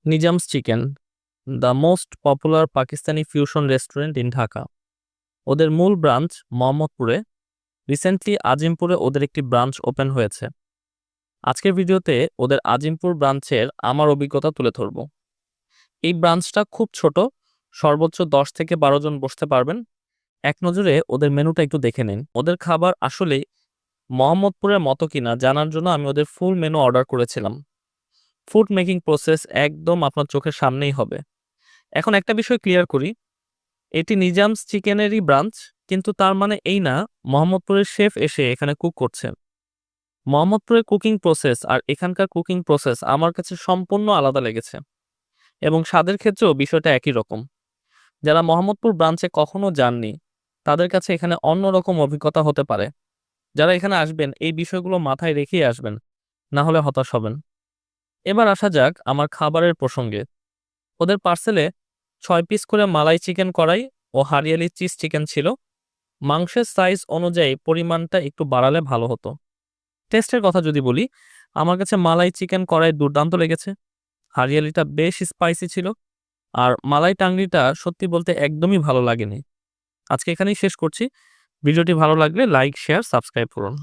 Nizam's chicken, the most popular Pakistani fusion restaurant in Dhaka. ওদের মূল branch মোহাম্মদপুরে। রিসেন্টলি আজিমপুরে ওদের একটি ব্রাঞ্চ ওপেন হয়েছে। আজকের ভিডিওতে ওদের আজিমপুর ব্রাঞ্চের আমার অভিজ্ঞতা তুলে ধরব। এই ব্রাঞ্চটা খুব ছোট, সর্বোচ্চ 10 থেকে 12 জন বসতে পারবেন। এক নজরে ওদের মেনুটা একটু দেখে নিন। ওদের খাবার আসলে মোহাম্মদপুরের মতো কিনা জানার জন্য আমি ওদের ফুল মেনু অর্ডার করেছিলাম। ফুড মেকিং প্রসেস একদম আপনার চোখের সামনেই হবে। এখন একটা বিষয় ক্লিয়ার করি, এটি নিজামস চিকেনেরই ব্রাঞ্চ, কিন্তু তার মানে এই না মোহাম্মদপুরের শেফ এসে এখানে কুক করছে। মোহাম্মদপুরের কুকিং প্রসেস আর এখানকার কুকিং প্রসেস আমার কাছে সম্পূর্ণ আলাদা লেগেছে, এবং স্বাদের ক্ষেত্রেও বিষয়টা একই রকম। যারা মোহাম্মদপুর ব্রাঞ্চে কখনো যাননি তাদের কাছে এখানে অন্যরকম অভিজ্ঞতা হতে পারে। যারা এখানে আসবেন এই বিষয়গুলো মাথায় রেখেই আসবেন, না হলে হতাশ হবেন। এবার আসা যাক আমার খাবারের প্রসঙ্গে। ওদের পার্সেলে 6 পিস করে মালাই চিকেন কড়াই ও হারিয়ালি চিজ চিকেন ছিল। মাংসের সাইজ অনুযায়ী পরিমাণটা একটু বাড়ালে ভালো হতো। টেস্টের কথা যদি বলি, আমার কাছে মালাই চিকেন কড়াই দুর্দান্ত লেগেছে। হারিয়ালিটা বেশ স্পাইসি ছিল, আর মালাই টাংরিটা সত্যি বলতে একদমই ভালো লাগেনি। আজকে এখানেই শেষ করছি। ভিডিওটি ভালো লাগলে লাইক, শেয়ার, সাবস্ক্রাইব করুন।